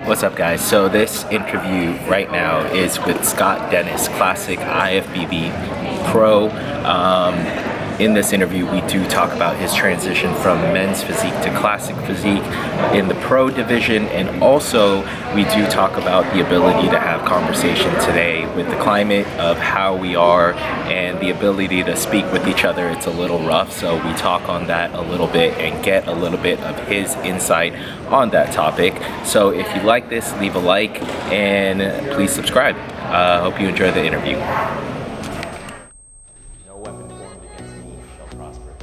What's up, guys? So this interview right now is with Scott Dennis, classic IFBB pro. In this interview, we do talk about his transition from men's physique to classic physique in the pro division, and also we do talk about the ability to have conversation today with the climate of how we are and the ability to speak with each other. It's a little rough, so we talk on that a little bit and get a little bit of his insight on that topic. So if you like this, leave a like and please subscribe. Hope you enjoy the interview. No weapon formed against me shall prosper.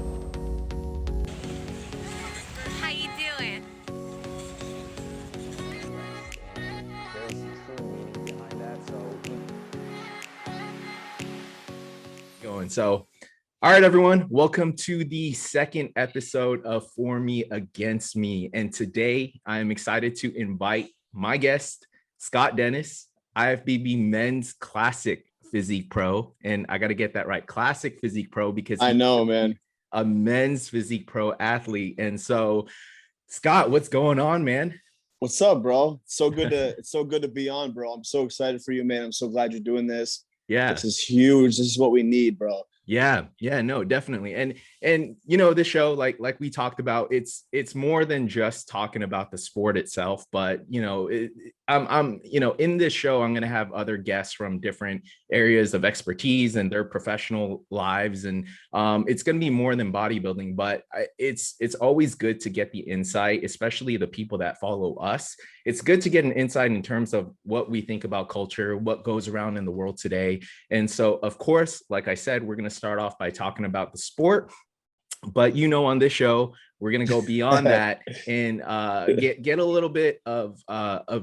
How you doing? There's true meaning behind that. So, all right, everyone, welcome to the second episode of For Me Against Me. And today I am excited to invite my guest, Scott Dennis, IFBB Men's Classic Physique Pro. And I got to get that right, Classic Physique Pro, because I know, man, a men's physique pro athlete. And so, Scott, what's going on, man? what's up, bro? It's so good to be on, bro. I'm so excited for you, man. I'm so glad you're doing this. Yeah. This is huge. This is what we need, bro. Yeah, no, definitely. And you know, the show, like we talked about, it's more than just talking about the sport itself, but you know, I'm in this show, I'm going to have other guests from different areas of expertise and their professional lives, and it's going to be more than bodybuilding, but it's always good to get the insight, especially the people that follow us. It's good to get an insight in terms of what we think about culture, what goes around in the world today. And so, of course, like I said, we're going to start off by talking about the sport. But, you know, on this show, we're going to go beyond that and get a little bit of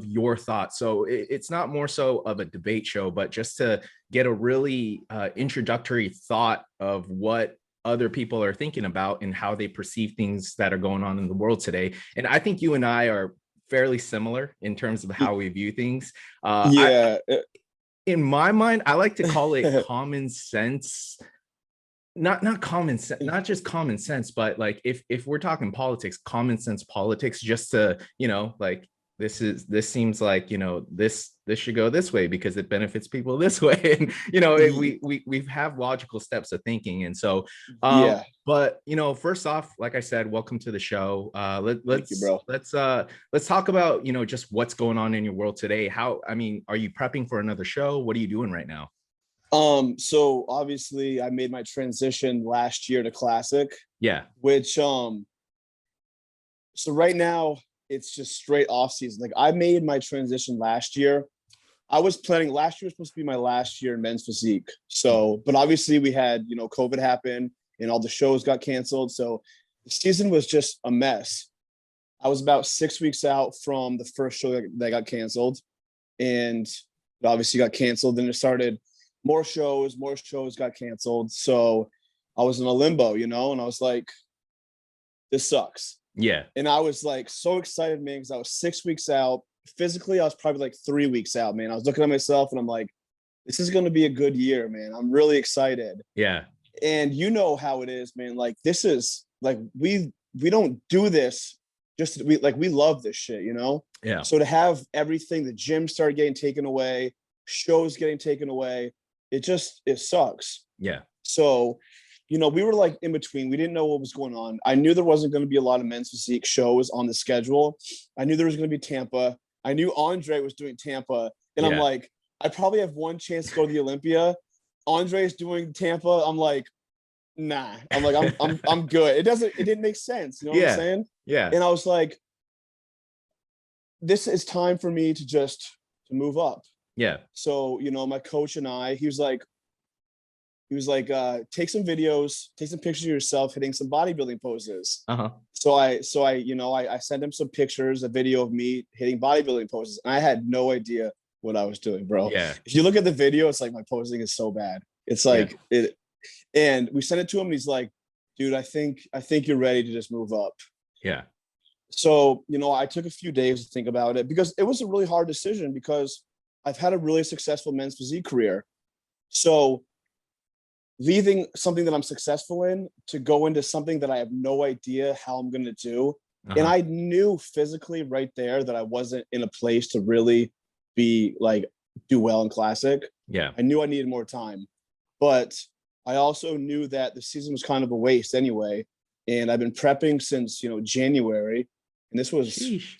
your thoughts. So it's not more so of a debate show, but just to get a really introductory thought of what other people are thinking about and how they perceive things that are going on in the world today. And I think you and I are fairly similar in terms of how we view things. In my mind, I like to call it common sense. Not common sense, not just common sense, but like if we're talking politics, common sense politics, just to, you know, like this seems like, you know, this should go this way because it benefits people this way. And, you know, we have logical steps of thinking. And so, but, you know, first off, like I said, welcome to the show. Let's talk about, you know, just what's going on in your world today. I mean, are you prepping for another show? What are you doing right now? So obviously I made my transition last year to classic. Yeah. Which, so right now it's just straight off season. Like I made my transition last year. I was planning, last year was supposed to be my last year in men's physique. So, but obviously we had, you know, COVID happen and all the shows got canceled. So the season was just a mess. I was about 6 weeks out from the first show that got canceled, and it obviously got canceled. Then it started more shows got canceled. So I was in a limbo, you know, and I was like, this sucks. Yeah. And I was like so excited, man, because I was 6 weeks out. Physically, I was probably like 3 weeks out, man. I was looking at myself and I'm like, this is going to be a good year, man. I'm really excited. Yeah. And you know how it is, man. Like this is like, we don't do this just, we love this shit, you know? Yeah. So to have everything, the gym started getting taken away, shows getting taken away, it sucks. Yeah. So, you know, we were like in between. We didn't know what was going on. I knew there wasn't going to be a lot of men's physique shows on the schedule. I knew there was going to be Tampa. I knew Andre was doing Tampa. And I'm like, I probably have one chance to go to the Olympia. Andre's doing Tampa. I'm like, nah. I'm like, I'm good. It didn't make sense. You know what I'm saying? Yeah. And I was like, this is time for me to move up. Yeah. So, you know, my coach and I, he was like, take some videos, take some pictures of yourself hitting some bodybuilding poses. Uh-huh. So I, you know, I sent him some pictures, a video of me hitting bodybuilding poses. And I had no idea what I was doing, bro. Yeah. If you look at the video, it's like my posing is so bad. It's like and we sent it to him and he's like, dude, I think you're ready to just move up. Yeah. So, you know, I took a few days to think about it because it was a really hard decision because I've had a really successful men's physique career. So leaving something that I'm successful in to go into something that I have no idea how I'm going to do And I knew physically right there that I wasn't in a place to really be like do well in classic. Yeah. I knew I needed more time, but I also knew that the season was kind of a waste anyway. And I've been prepping since, January. And this was, Sheesh.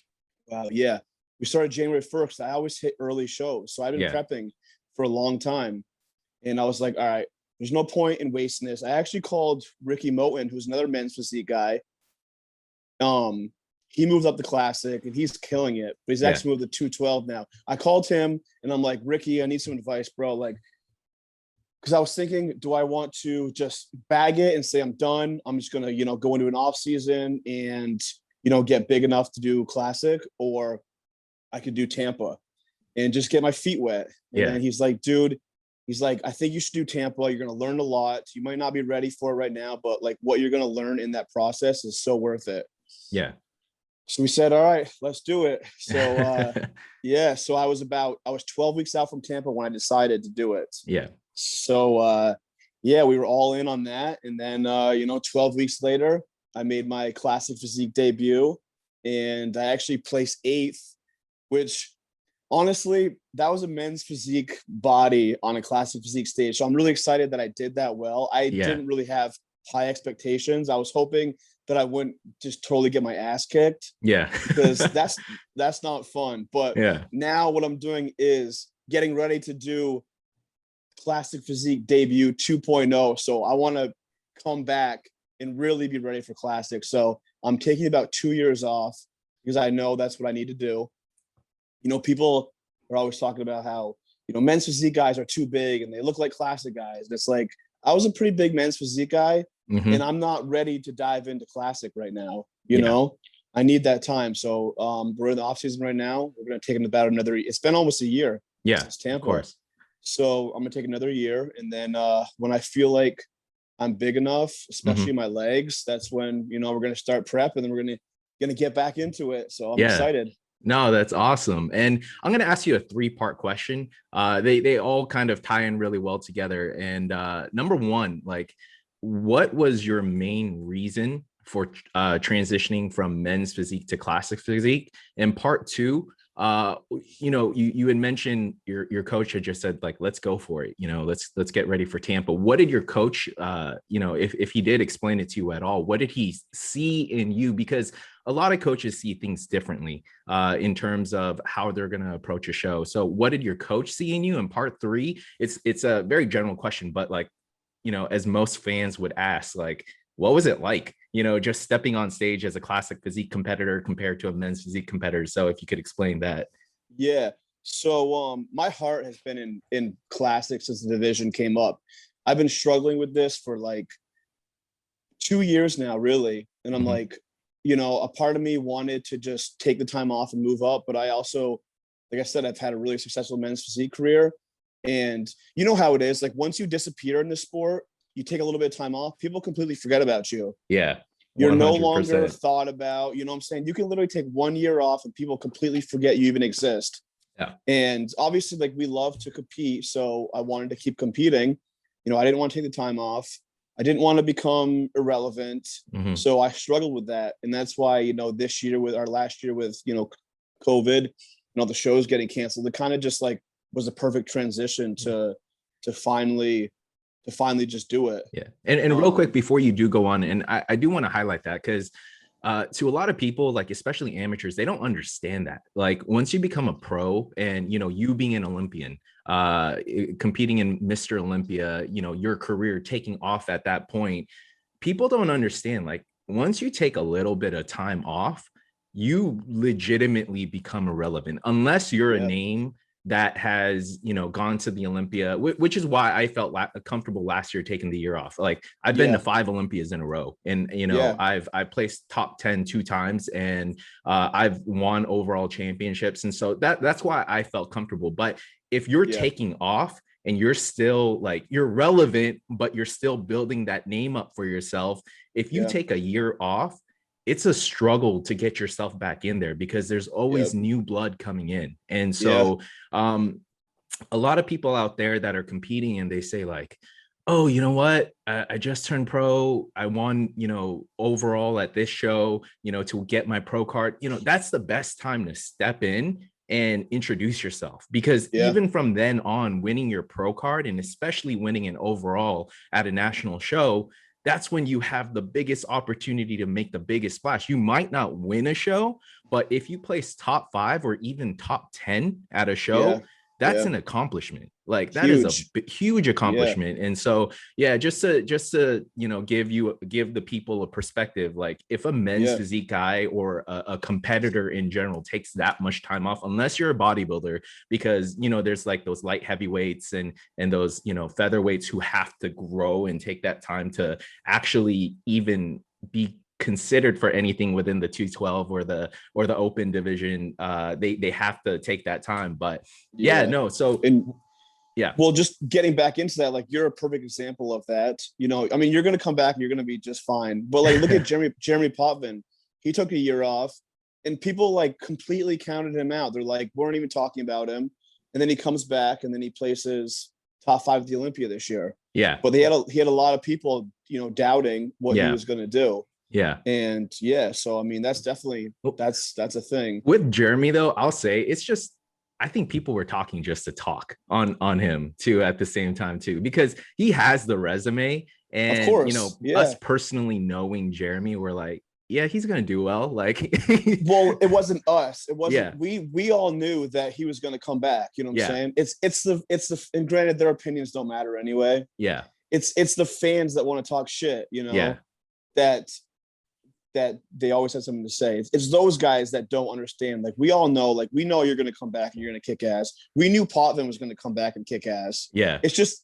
wow, yeah. We started January 1st. I always hit early shows. So I've been Yeah. prepping for a long time. And I was like, all right, there's no point in wasting this. I actually called Ricky Moten, who's another men's physique guy. He moved up the classic and he's killing it, but he's actually moved to 212 now. I called him and I'm like, Ricky, I need some advice, bro. Like, because I was thinking, do I want to just bag it and say I'm done? I'm just gonna, go into an off season and get big enough to do classic, or I could do Tampa and just get my feet wet. And then he's like, dude, I think you should do Tampa. You're gonna learn a lot. You might not be ready for it right now, but like what you're gonna learn in that process is so worth it. Yeah. So we said, all right, let's do it. So so I was 12 weeks out from Tampa when I decided to do it. Yeah. So we were all in on that. And then 12 weeks later, I made my classic physique debut and I actually placed 8th, which honestly, that was a men's physique body on a classic physique stage. So I'm really excited that I did that well. I didn't really have high expectations. I was hoping that I wouldn't just totally get my ass kicked. Yeah. Because that's not fun. But now what I'm doing is getting ready to do classic physique debut 2.0. So I want to come back and really be ready for classic. So I'm taking about 2 years off because I know that's what I need to do. People are always talking about how, men's physique guys are too big and they look like classic guys. And it's like, I was a pretty big men's physique guy and I'm not ready to dive into classic right now. You know, I need that time. So we're in the off season right now. We're going to take about another, it's been almost a year. Yeah. It's Tampa. Of course. So I'm going to take another year. And then when I feel like I'm big enough, especially my legs, that's when, we're going to start prep and then we're going to get back into it. So I'm excited. No, that's awesome. And I'm going to ask you a 3-part question. They all kind of tie in really well together. And number one, like, what was your main reason for transitioning from men's physique to classic physique? And part 2, you had mentioned your coach had just said, like, let's go for it. Let's get ready for Tampa. What did your coach, if he did explain it to you at all, what did he see in you? Because a lot of coaches see things differently in terms of how they're going to approach a show. So what did your coach see in you? And part 3, it's a very general question, but like, as most fans would ask, like, what was it like, just stepping on stage as a classic physique competitor compared to a men's physique competitor? So if you could explain that. Yeah. So my heart has been in classic since the division came up. I've been struggling with this for like 2 years now, really. And I'm like, a part of me wanted to just take the time off and move up. But I also, like I said, I've had a really successful men's physique career. And you know how it is. Like once you disappear in the sport, you take a little bit of time off, people completely forget about you. Yeah. 100%. You're no longer thought about, what I'm saying? You can literally take 1 year off and people completely forget you even exist. Yeah. And obviously, like, we love to compete. So I wanted to keep competing. I didn't want to take the time off. I didn't want to become irrelevant. So I struggled with that. And that's why, this year with our last year with, COVID, the shows getting canceled, it kind of just like was a perfect transition to finally just do it. Yeah. And real quick before you do go on, and I do want to highlight that because to a lot of people, like especially amateurs, they don't understand that. Like once you become a pro and, you being an Olympian, competing in Mr. Olympia, your career taking off at that point, people don't understand. Like once you take a little bit of time off, you legitimately become irrelevant unless you're a name that has, gone to the Olympia, which is why I felt comfortable last year taking the year off. Like I've been to 5 Olympias in a row and, I've placed top 10 2 times and I've won overall championships. And so that's why I felt comfortable. But if you're taking off and you're still like, you're relevant, but you're still building that name up for yourself. If you take a year off, it's a struggle to get yourself back in there because there's always new blood coming in. And so a lot of people out there that are competing and they say like, oh, you know what? I just turned pro. I won, overall at this show, to get my pro card. That's the best time to step in and introduce yourself, because Yeah, even from then on, winning your pro card and especially winning an overall at a national show, that's when you have the biggest opportunity to make the biggest splash. You might not win a show, but if you place top 5 or even top 10 at a yeah, show, that's yeah. an accomplishment. Like that is a Huge. huge Yeah, accomplishment. And so, yeah, just to give the people a perspective, like if a men's yeah. physique guy or a competitor in general takes that much time off, unless you're a bodybuilder, because there's like those light heavyweights and those featherweights who have to grow and take that time to actually even be considered for anything within the 212 or the open division. They have to take that time. But yeah, Yeah. no, so And yeah. well, just getting back into that, like you're a perfect example of that. I mean, you're gonna come back and you're gonna be just fine. But like look at Jeremy Potvin. He took a year off and people like completely counted him out. They're like, weren't even talking about him. And then he comes back and then he places top 5 at the Olympia this year. Yeah. But he had a lot of people, doubting what he Yeah. was gonna do. Yeah. And yeah, so I mean that's definitely Well, that's a thing. with Jeremy though, I'll say it's just, I think people were talking just to talk on him too at the same time too, because he has the resume. Of And course. us Yeah. personally knowing Jeremy, we're like, yeah, he's gonna do well. Like Well, it wasn't us. It wasn't yeah, we all knew that he was going to come back, you know what I'm yeah, saying? It's the and granted their opinions don't matter anyway. yeah, It's the fans that want to talk shit, yeah, that they always have something to say. It's those guys that don't understand. Like we all know, like we know you're going to come back and you're going to kick ass. We knew Potvin was going to come back and kick ass. yeah, It's just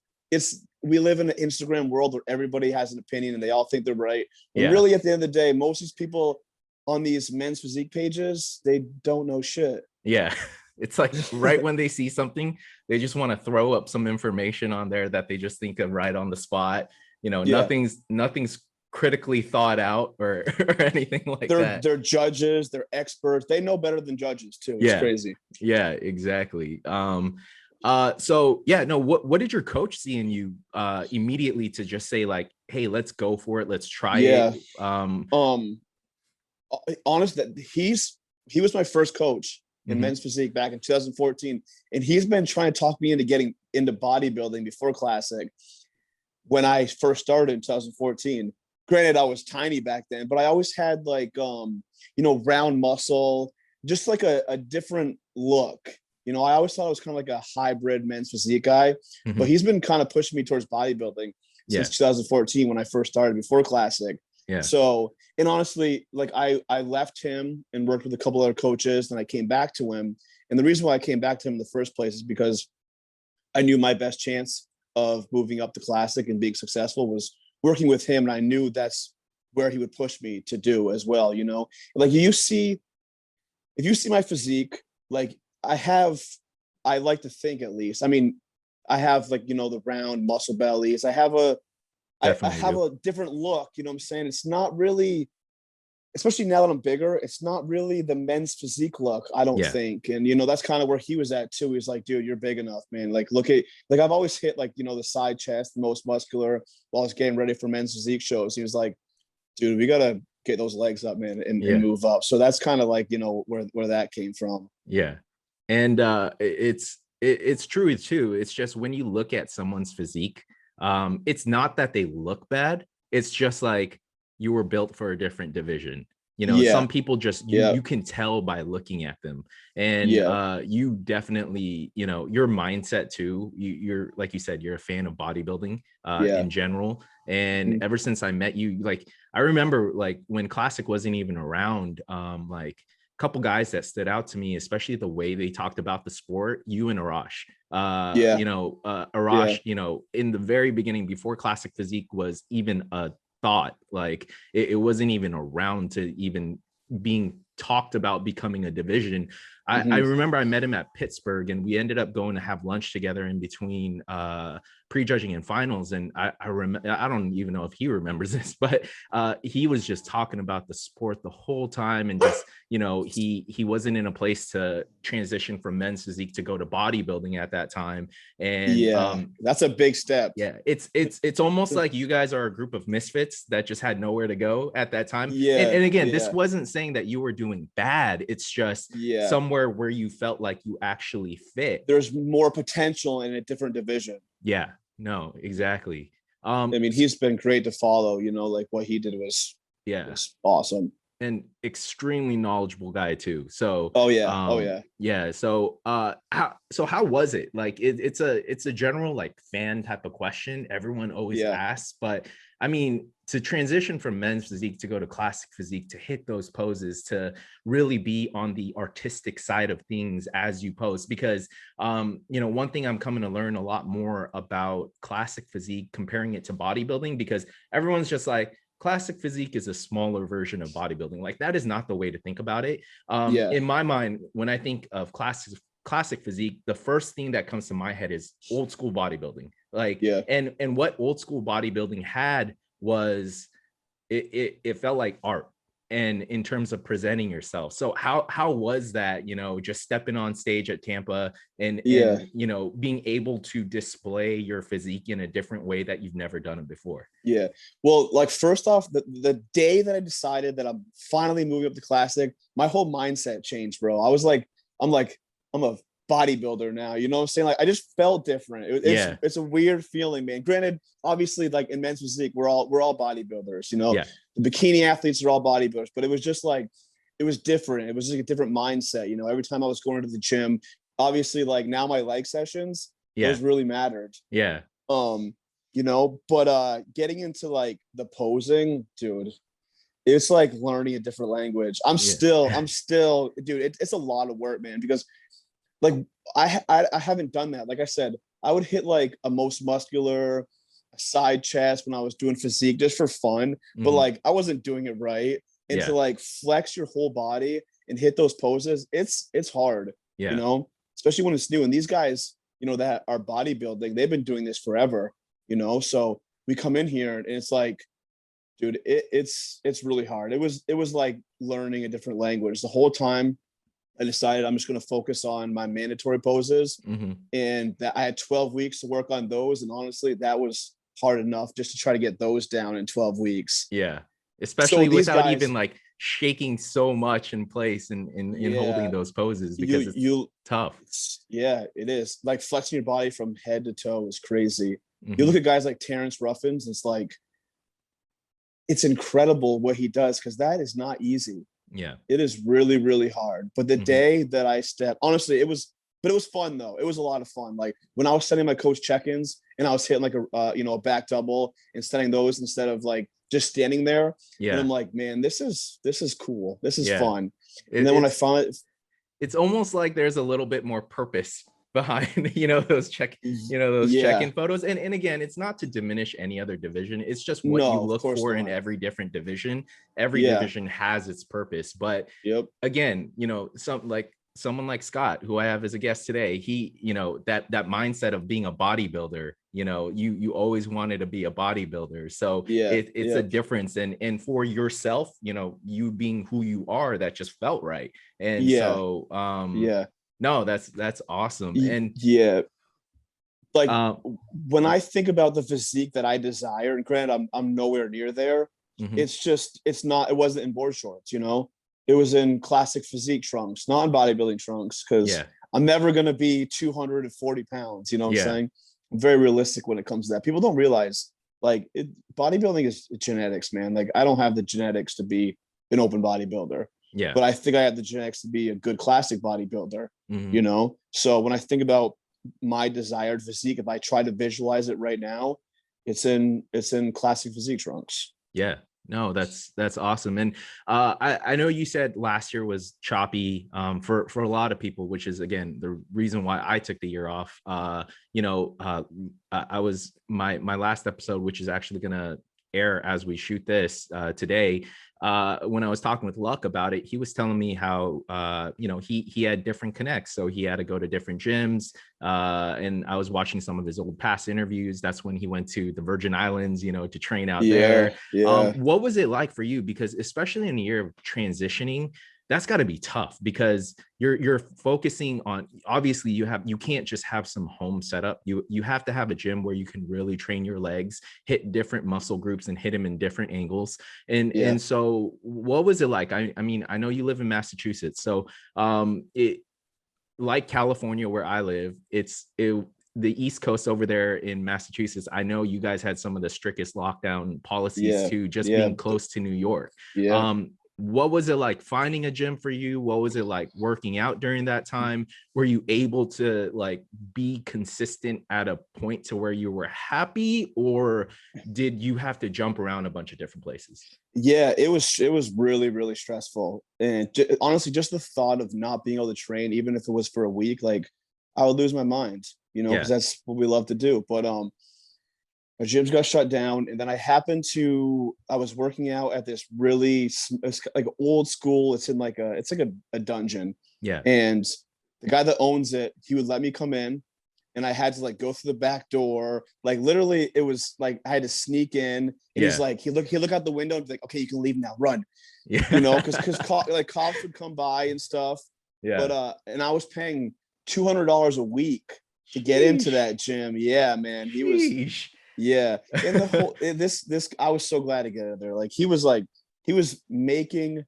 we live in an Instagram world where everybody has an opinion and they all think they're right. And yeah, really, at the end of the day, most of these people on these men's physique pages, they don't know shit. yeah. It's like right when they see something, they just want to throw up some information on there that they just think of right on the spot. Yeah, Nothing's critically thought out or, or anything like that. they're judges, they're experts. They know better than judges too. It's Yeah, crazy. yeah, exactly. So yeah, no, what did your coach see in you immediately to just say like, hey, let's go for it, let's try Yeah. it? Honest that he was my first coach in men's physique back in 2014, and he's been trying to talk me into getting into bodybuilding before Classic when I first started in 2014. Granted, I was tiny back then, but I always had like round muscle, just like a different look. I always thought I was kind of like a hybrid men's physique guy, but he's been kind of pushing me towards bodybuilding since 2014 when I first started before Classic. Yeah. So, and honestly, like I left him and worked with a couple other coaches, and I came back to him. And the reason why I came back to him in the first place is because I knew my best chance of moving up the Classic and being successful was working with him. And I knew that's where he would push me to do as well. Like if you see my physique, like I like to think at least, I mean, I have like, the round muscle bellies. I have a different look, you know what I'm saying? It's not really, especially now that I'm bigger, it's not really the men's physique look, I don't think. And, that's kind of where he was at too. He's like, dude, you're big enough, man. Like, look at, like, I've always hit like, the side chest, the most muscular while I was getting ready for men's physique shows. He was like, dude, we got to get those legs up, man, and move up. So that's kind of like, where that came from. Yeah. And it's true too. It's just when you look at someone's physique, it's not that they look bad. It's just like you were built for a different division. Some people just you can tell by looking at them. And you definitely, your mindset too. You're like you said, you're a fan of bodybuilding in general. And ever since I met you, like I remember like when Classic wasn't even around, like couple guys that stood out to me, especially the way they talked about the sport, you and Arash. Arash, in the very beginning, before Classic Physique was even a thought, like it wasn't even around to even being talked about becoming a division. I remember I met him at Pittsburgh, and we ended up going to have lunch together in between prejudging and finals. And I remember, I don't even know if he remembers this, but he was just talking about the sport the whole time, and just, you know, he wasn't in a place to transition from men's physique to go to bodybuilding at that time. And that's a big step. Yeah, it's almost like you guys are a group of misfits that just had nowhere to go at that time. Yeah, and again, this wasn't saying that you were doing bad. It's just somewhere where you felt like you actually fit. There's more potential in a different division. Yeah, no, exactly. I mean, he's been great to follow. You know, like what he did was awesome. And extremely knowledgeable guy too. So yeah. So how was it? Like it's a general like fan type of question everyone always asks, but I mean, to transition from men's physique to go to classic physique, to hit those poses, to really be on the artistic side of things as you pose, because you know, one thing I'm coming to learn a lot more about classic physique, comparing it to bodybuilding, because everyone's just like, classic physique is a smaller version of bodybuilding. Like, that is not the way to think about it. In my mind, when I think of classic physique, the first thing that comes to my head is old school bodybuilding. Like, and what old school bodybuilding had was it felt like art, and in terms of presenting yourself. So how was that, you know, just stepping on stage at Tampa and you know, being able to display your physique in a different way that you've never done it before? Yeah, well, like, first off, the day that I decided that I'm finally moving up to classic, my whole mindset changed, bro. I was like, I'm a bodybuilder now, you know what I'm saying? Like, I just felt different. It's a weird feeling, man. Granted, obviously, like in men's physique, we're all bodybuilders, you know. The bikini athletes are all bodybuilders, but it was just like, it was different. It was like a different mindset, you know. Every time I was going to the gym, obviously, like now my leg sessions, those really mattered. You know, but getting into like the posing, dude, it's like learning a different language. I'm still, dude, it's a lot of work, man, because like I haven't done that. Like I said, I would hit like a most muscular, a side chest when I was doing physique just for fun, but like I wasn't doing it right. And to like flex your whole body and hit those poses, it's hard, you know, especially when it's new. And these guys, you know, that are bodybuilding, they've been doing this forever, you know. So we come in here and it's like, dude, it's really hard. It was like learning a different language. The whole time I decided I'm just going to focus on my mandatory poses, and that I had 12 weeks to work on those. And honestly, that was hard enough just to try to get those down in 12 weeks. Yeah. Especially so without even like shaking so much in place and holding those poses, because it's tough. Yeah, it is. Like flexing your body from head to toe is crazy. You look at guys like Terrence Ruffins, it's like, it's incredible what he does, because that is not easy. Yeah, it is really, really hard. But the day that I stepped, honestly, it was fun though. It was a lot of fun. Like when I was sending my coach check-ins and I was hitting like a back double and setting those instead of like just standing there. And I'm like, man, this is cool. This is fun. And then when I found it, it's almost like there's a little bit more purpose behind, you know, those check-in photos. And again, it's not to diminish any other division. It's just what you look for in every different division. Every division has its purpose. But again, you know, someone like Scott, who I have as a guest today, he, you know, that mindset of being a bodybuilder, you know, you always wanted to be a bodybuilder. So it's a difference. And for yourself, you know, you being who you are, that just felt right. And so no, that's awesome. And like when I think about the physique that I desire, and granted, I'm nowhere near there. It wasn't in board shorts, you know. It was in classic physique trunks, not in bodybuilding trunks, because I'm never going to be 240 pounds. You know what I'm saying? I'm very realistic when it comes to that. People don't realize, like, bodybuilding is genetics, man. Like, I don't have the genetics to be an open bodybuilder. But I think I have the genetics to be a good classic bodybuilder, you know? So when I think about my desired physique, if I try to visualize it right now, it's in classic physique trunks. Yeah. No, that's awesome. And I know you said last year was choppy for a lot of people, which is, again, the reason why I took the year off. You know, I was my last episode, which is actually going to air as we shoot this today. When I was talking with Luck about it, he was telling me how he had different connects, so he had to go to different gyms. And I was watching some of his old past interviews. That's when he went to the Virgin Islands, to train out there. What was it like for you? Because especially in the year of transitioning, that's got to be tough, because you're focusing on, obviously you can't just have some home setup. You have to have a gym where you can really train your legs, hit different muscle groups and hit them in different angles. And so what was it like? I mean, I know you live in Massachusetts, so it, like California where I live, the East Coast over there in Massachusetts, I know you guys had some of the strictest lockdown policies too, just being close to New York. What was it like finding a gym for you? What was it like working out during that time? Were you able to like be consistent at a point to where you were happy, or did you have to jump around a bunch of different places? Yeah, it was really, really stressful. And honestly, just the thought of not being able to train, even if it was for a week, like I would lose my mind, because that's what we love to do. But our gyms got shut down, and then I was working out at this really, it's like old school. It's like a dungeon. Yeah. And the guy that owns it, he would let me come in, and I had to like go through the back door. Like literally, it was like I had to sneak in. And he's like, he look out the window and be like, okay, you can leave now, run. Because cops would come by and stuff. Yeah. But and I was paying $200 a week to get into that gym. Yeah, man. He was. Yeah, and the whole this I was so glad to get out there. Like he was making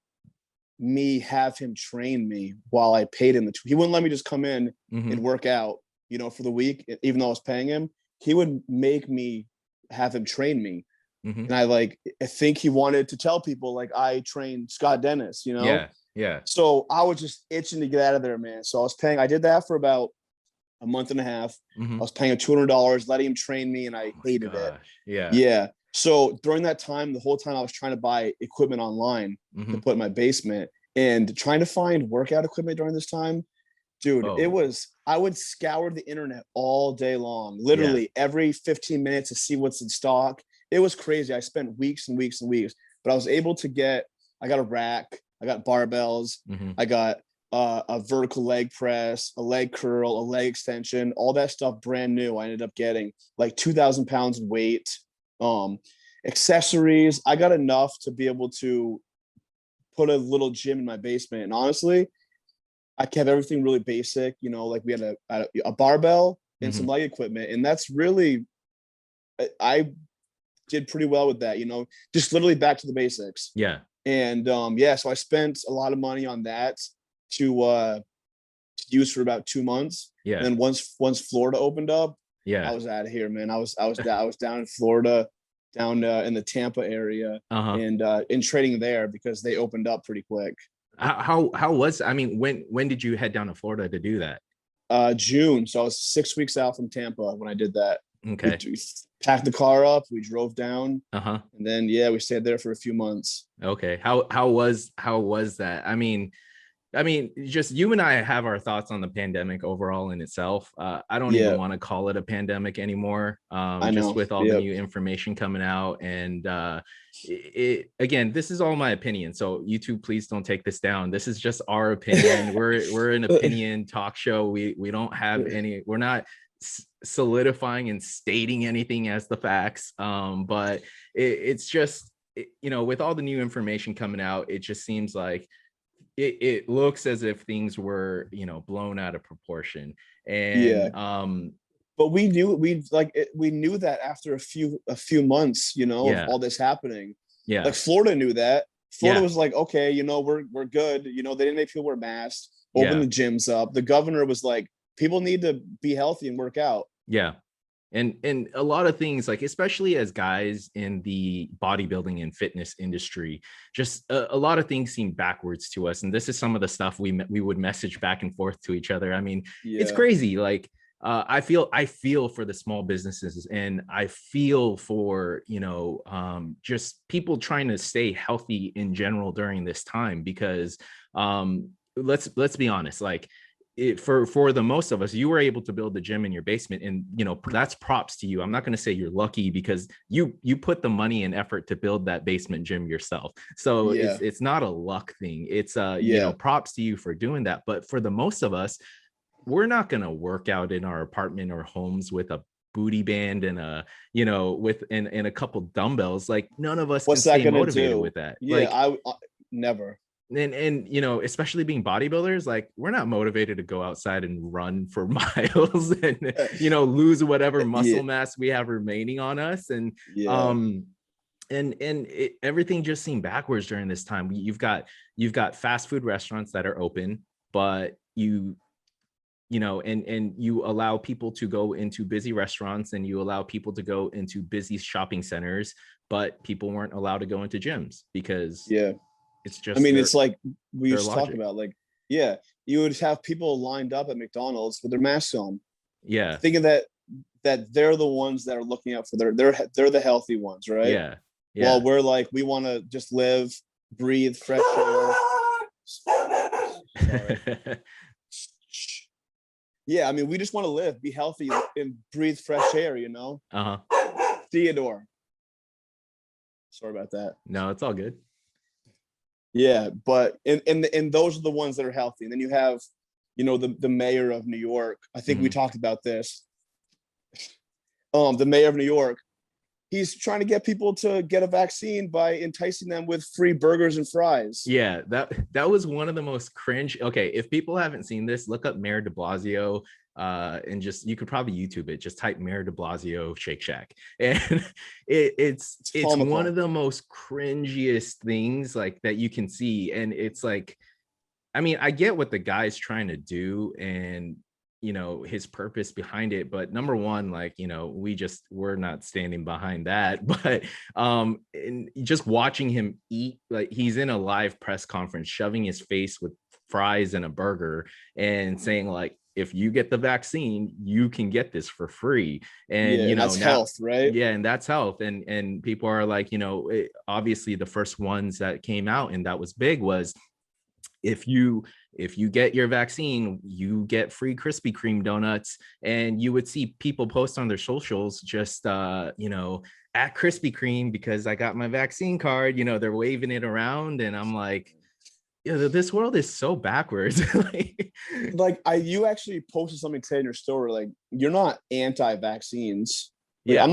me have him train me while I paid him. He wouldn't let me just come in and work out, for the week, even though I was paying him. He would make me have him train me, and I think he wanted to tell people like I trained Scott Dennis, Yeah. So I was just itching to get out of there, man. So I did that for about a month and a half. I was paying him $200, letting him train me, and I hated it. Yeah. So during that time, the whole time I was trying to buy equipment online to put in my basement, and trying to find workout equipment during this time, dude, I would scour the internet all day long, literally every 15 minutes to see what's in stock. It was crazy. I spent weeks and weeks and weeks, but I was able to I got a rack, I got barbells, I got a vertical leg press, a leg curl, a leg extension, all that stuff brand new. I ended up getting like 2,000 pounds in weight. Accessories, I got enough to be able to put a little gym in my basement. And honestly, I kept everything really basic. Like we had a barbell and some leg equipment, and that's really, I did pretty well with that. Just literally back to the basics. Yeah. And so I spent a lot of money on that to use for about 2 months. Yeah. And then once Florida opened up, I was out of here, man. I was down in Florida, down in the Tampa area, and in training there because they opened up pretty quick. How was, I mean, when did you head down to Florida to do that? June. So I was 6 weeks out from Tampa when I did that. Okay. We packed the car up, we drove down, and then we stayed there for a few months. Okay. How was that? I mean, just you and I have our thoughts on the pandemic overall in itself. I don't even want to call it a pandemic anymore. Just with all the new information coming out, and again, this is all my opinion. So YouTube, please don't take this down. This is just our opinion. We're an opinion talk show. We don't have any. We're not solidifying and stating anything as the facts. But it's just with all the new information coming out, it just seems like it looks as if things were blown out of proportion. And but we knew that after a few months of all this happening. Like Florida knew that. Florida was like, okay, we're good. They didn't make people wear masks, open the gyms up. The governor was like, people need to be healthy and work out. And a lot of things, like especially as guys in the bodybuilding and fitness industry, just a lot of things seem backwards to us. And this is some of the stuff we would message back and forth to each other. I mean, it's crazy. Like I feel for the small businesses, and I feel for just people trying to stay healthy in general during this time, because let's be honest, like for the most of us, you were able to build the gym in your basement, and that's props to you. I'm not going to say you're lucky, because you put the money and effort to build that basement gym yourself. So Yeah. it's not a luck thing. It's Yeah. props to you for doing that. But for the most of us, we're not going to work out in our apartment or homes with a booty band and with and a couple dumbbells. Like, none of us can What's that stay gonna motivated do? with that. Yeah, Like, I never. and especially being bodybuilders, like, we're not motivated to go outside and run for miles and lose whatever Yeah. muscle mass we have remaining on us. And Yeah. everything just seemed backwards during this time. You've got fast food restaurants that are open, but and you allow people to go into busy restaurants, and you allow people to go into busy shopping centers, but people weren't allowed to go into gyms, because Yeah. it's I just mean, it's like we their used to talk logic. about, like, yeah, you would have people lined up at McDonald's with their masks on, Yeah, thinking that they're the ones that are looking out for they're the healthy ones, right? yeah, While yeah. we're like, we want to just live, breathe fresh air. Sorry. Yeah, I mean, we just want to live, be healthy, and breathe fresh air, Uh-huh. Theodore. Sorry about that. No, it's all good. Yeah, but and those are the ones that are healthy. And then you have, the mayor of New York. I think we Mhm. talked about this. The mayor of New York, he's trying to get people to get a vaccine by enticing them with free burgers and fries. Yeah, that was one of the most cringe. Okay, if people haven't seen this, look up Mayor de Blasio, and you could probably YouTube it. Just type Mayor de Blasio Shake Shack, and it's one Comical. of the most cringiest things, like, that you can see. And it's like, I mean, I get what the guy's trying to do, and his purpose behind it, but number one, like, we're not standing behind that. But and just watching him eat, like, he's in a live press conference shoving his face with fries and a burger, and saying, like, if you get the vaccine, you can get this for free. And Yeah, and that's now, health, right? yeah, and that's health. And people are like, obviously the first ones that came out, and that was big, was, if you get your vaccine, you get free Krispy Kreme donuts. And you would see people post on their socials, just at Krispy Kreme, because I got my vaccine card. They're waving it around, and I'm like, yeah, this world is so backwards. Like, you actually posted something today in your story, like, you're not anti-vaccines. Like, Yeah,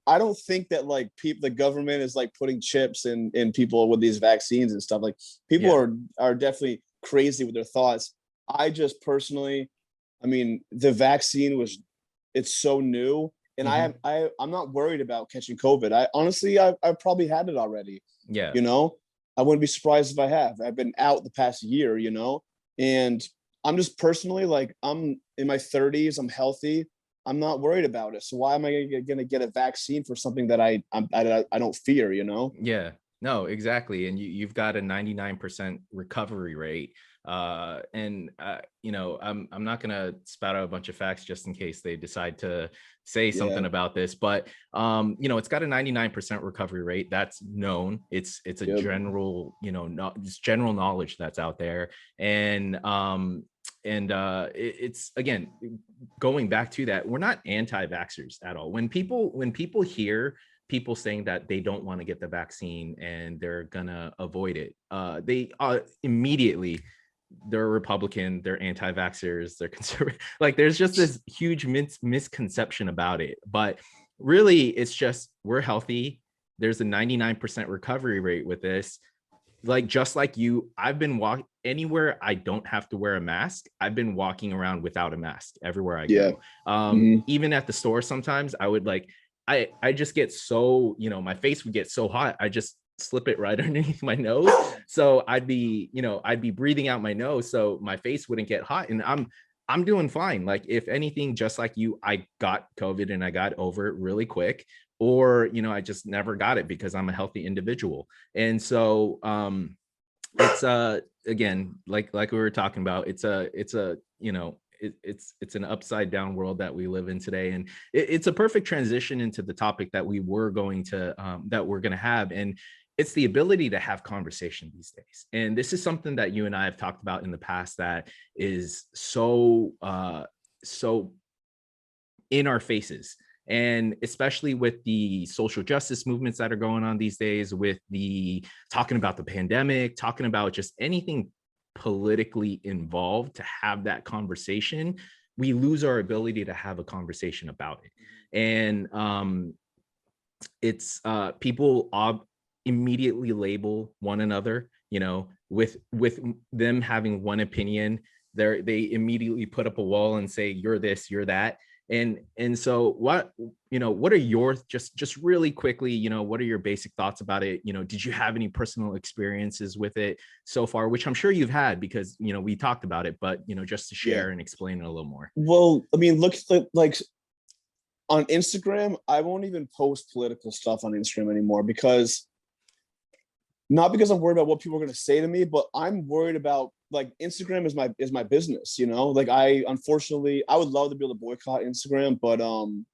I don't think that, like, the government is, like, putting chips in people with these vaccines and stuff. Like, people yeah. are definitely crazy with their thoughts. I just personally, I mean, the vaccine it's so new, and Mhm. I'm not worried about catching COVID. I honestly, I've probably had it already. Yeah. You know, I wouldn't be surprised if I have. I've been out the past year, and I'm just personally, like, I'm in my 30s. I'm healthy. I'm not worried about it. So why am I going to get a vaccine for something that I don't fear? Yeah, no, exactly. And you've got a 99% recovery rate. And I'm not gonna spout out a bunch of facts just in case they decide to say Yeah. something about this, but it's got a 99% recovery rate. That's known. It's a Yep. general, it's general knowledge that's out there. And it's, again, going back to that, we're not anti-vaxxers at all. When people hear people saying that they don't want to get the vaccine and they're gonna avoid it, they immediately, they're Republican, they're anti-vaxxers, they're conservative. Like, there's just this huge misconception about it. But really, it's just, we're healthy. There's a 99% recovery rate with this. Like, just like you, I've been walking anywhere I don't have to wear a mask. I've been walking around without a mask everywhere I Yeah. go. Mhm. Even at the store, sometimes I would, like, I just get so, my face would get so hot, I just slip it right underneath my nose. So I'd be breathing out my nose, so my face wouldn't get hot. And I'm doing fine. Like, if anything, just like you, I got COVID and I got over it really quick. Or, I just never got it because I'm a healthy individual. And so it's again, like we were talking about, it's an upside down world that we live in today. And it's a perfect transition into the topic that we're going to have. And it's the ability to have conversation these days. And this is something that you and I have talked about in the past that is so in our faces. And especially with the social justice movements that are going on these days, with the talking about the pandemic, talking about just anything politically involved, to have that conversation, we lose our ability to have a conversation about it. And it's people immediately label one another, with them having one opinion. They immediately put up a wall and say, you're this, you're that. And so what are your, just really quickly, what are your basic thoughts about it? Did you have any personal experiences with it so far, which I'm sure you've had, because we talked about it, but just to share and explain it a little more. Well, I mean, look, like on Instagram, I won't even post political stuff on Instagram anymore, because not because I'm worried about what people are going to say to me, but I'm worried about, like, Instagram is my business, like unfortunately I would love to be able to boycott Instagram, but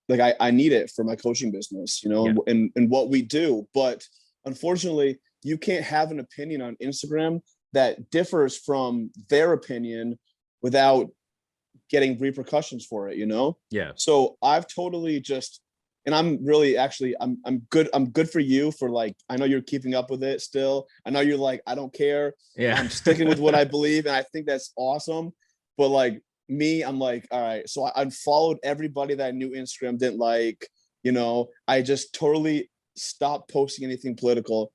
like I need it for my coaching business, and what we do. But unfortunately, you can't have an opinion on Instagram that differs from their opinion without getting repercussions for it, Yeah. So I've totally just, and I'm really actually I'm good for you for, like, I know you're keeping up with it still. I know you're like, I don't care. Yeah. I'm sticking with what I believe, and I think that's awesome. But like me, I'm like, all right. So I unfollowed everybody that I knew Instagram didn't like. I just totally stopped posting anything political.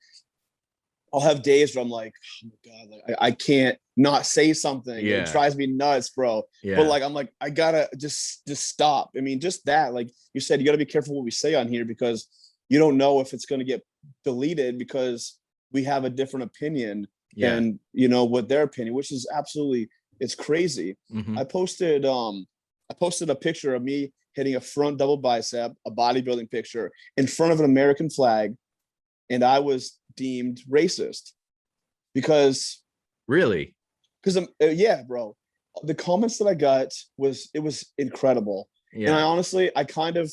I'll have days where I'm like, oh my God, like I can't not say something. Yeah. It drives me nuts, bro. Yeah. But like, I'm like, I gotta just stop. I mean, just that, like you said, you gotta be careful what we say on here, because you don't know if it's gonna get deleted because we have a different opinion than, what their opinion, which is absolutely, it's crazy. Mm-hmm. I posted a picture of me hitting a front double bicep, a bodybuilding picture, in front of an American flag, and I was deemed racist because Really? Yeah, bro, the comments that I got was incredible. Yeah. And I honestly, I kind of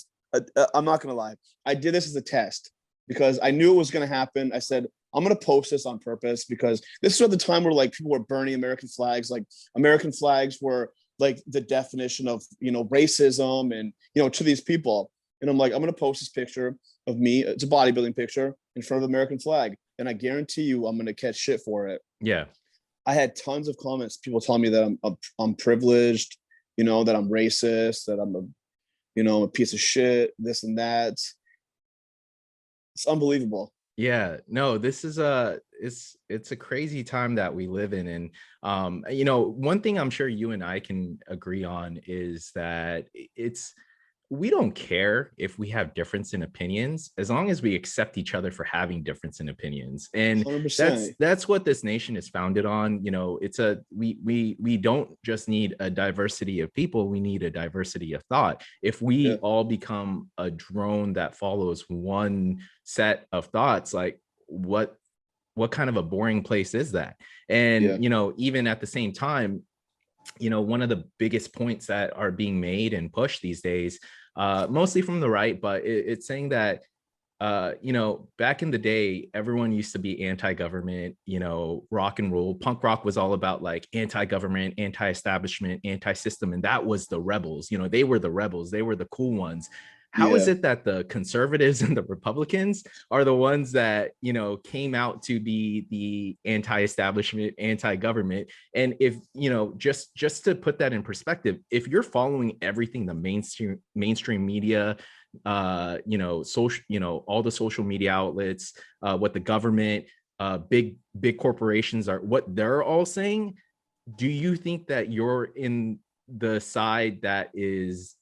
I'm not gonna lie, I did this as a test because I knew it was gonna happen. I said, I'm gonna post this on purpose, because this is at the time where, like, people were burning American flags. Like, American flags were like the definition of racism, and to these people. And I'm like, I'm gonna post this picture of me. It's a bodybuilding picture in front of the American flag, and I guarantee you, I'm gonna catch shit for it. Yeah. I had tons of comments, people telling me that I'm privileged, that I'm racist, that I'm a piece of shit, this and that. It's unbelievable. Yeah, no, this is it's a crazy time that we live in. And one thing I'm sure you and I can agree on is that we don't care if we have difference in opinions, as long as we accept each other for having difference in opinions. And 100%. that's what this nation is founded on. We don't just need a diversity of people, we need a diversity of thought. If we all become a drone that follows one set of thoughts, like what kind of a boring place is that? And even at the same time, one of the biggest points that are being made and pushed these days, mostly from the right, but it's saying that, back in the day, everyone used to be anti-government, rock and roll. Punk rock was all about like anti-government, anti-establishment, anti-system. And that was the rebels. They were the rebels. They were the cool ones. How is it that the conservatives and the Republicans are the ones that, came out to be the anti-establishment, anti-government? And if, just to put that in perspective, if you're following everything the mainstream media, social, all the social media outlets, what the government, big corporations are, what they're all saying, do you think that you're in the side that is,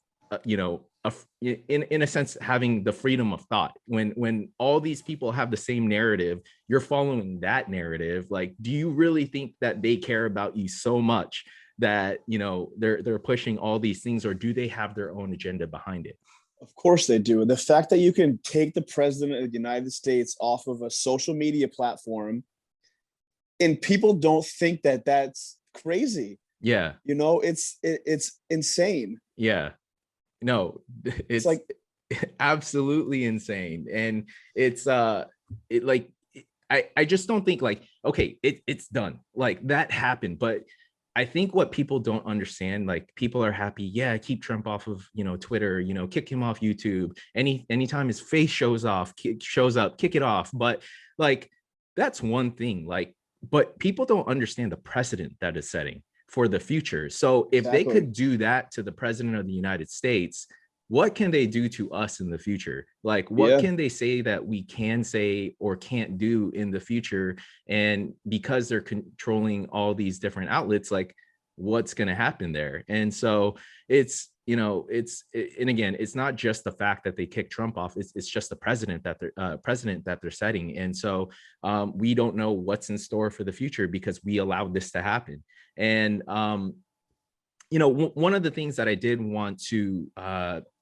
in a sense, having the freedom of thought? When all these people have the same narrative, you're following that narrative. Like, do you really think that they care about you so much that they're pushing all these things, or do they have their own agenda behind it? Of course they do. The fact that you can take the president of the United States off of a social media platform, and people don't think that that's crazy. Yeah. It's insane. Yeah. No, it's like absolutely insane. And it's like, I just don't think like, okay, it's done. Like that happened. But I think what people don't understand, like people are happy, yeah, keep Trump off of, Twitter, kick him off YouTube. Anytime his face shows up, kick it off. But like that's one thing. Like, but people don't understand the precedent that is setting for the future. So if they Exactly. could do that to the president of the United States, what can they do to us in the future? Like, what Yeah, can they say that we can say or can't do in the future? And because they're controlling all these different outlets, like what's going to happen there? And so and again, it's not just the fact that they kick Trump off. It's just the president that they're setting. And so we don't know what's in store for the future because we allowed this to happen. And one of the things that I did want to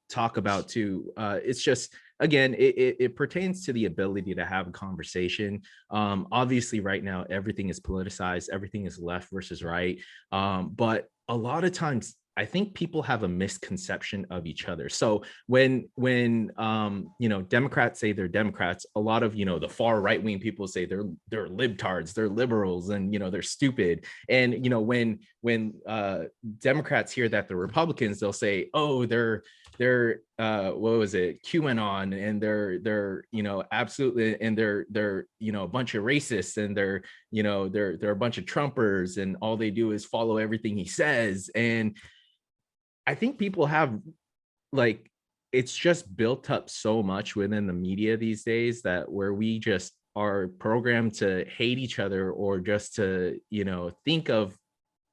talk about too, it's just, again, it pertains to the ability to have a conversation. Obviously right now everything is politicized, everything is left versus right, but a lot of times I think people have a misconception of each other. So when Democrats say they're Democrats, a lot of the far right wing people say they're libtards, they're liberals, and they're stupid. And when Democrats hear that they're Republicans, they'll say, oh, they're what was it, QAnon, and they're absolutely, and they're a bunch of racists, and they're a bunch of Trumpers, and all they do is follow everything he says. And I think people have, like, it's just built up so much within the media these days that where we just are programmed to hate each other or just to think of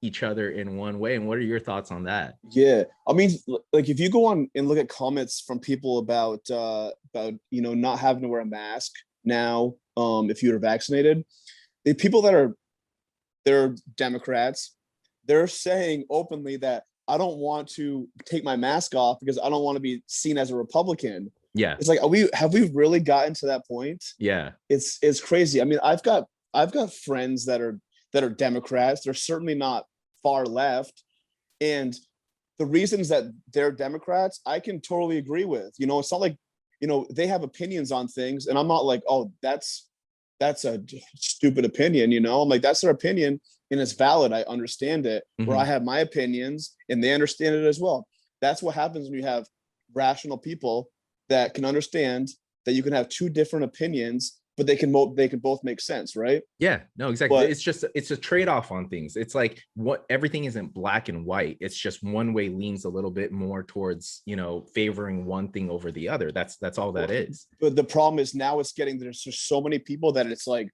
each other in one way. And what are your thoughts on that? yeah. I mean, like if you go on and look at comments from people about not having to wear a mask now, if you're vaccinated, the people they're Democrats, they're saying openly that I don't want to take my mask off because I don't want to be seen as a Republican. Yeah. It's like, have we really gotten to that point? Yeah. It's crazy. I mean, I've got friends that are Democrats. They're certainly not far left. And the reasons that they're Democrats, I can totally agree with. It's not like, they have opinions on things, and I'm not like, oh, that's a stupid opinion. I'm like, that's their opinion and it's valid. I understand it. Mm-hmm. Where I have my opinions and they understand it as well. That's what happens when you have rational people that can understand that you can have two different opinions, but they can both make sense, right? Yeah, no, exactly. But It's a trade-off on things. It's like everything isn't black and white. It's just one way leans a little bit more towards, favoring one thing over the other. That's all that is. But the problem is now there's just so many people that it's like,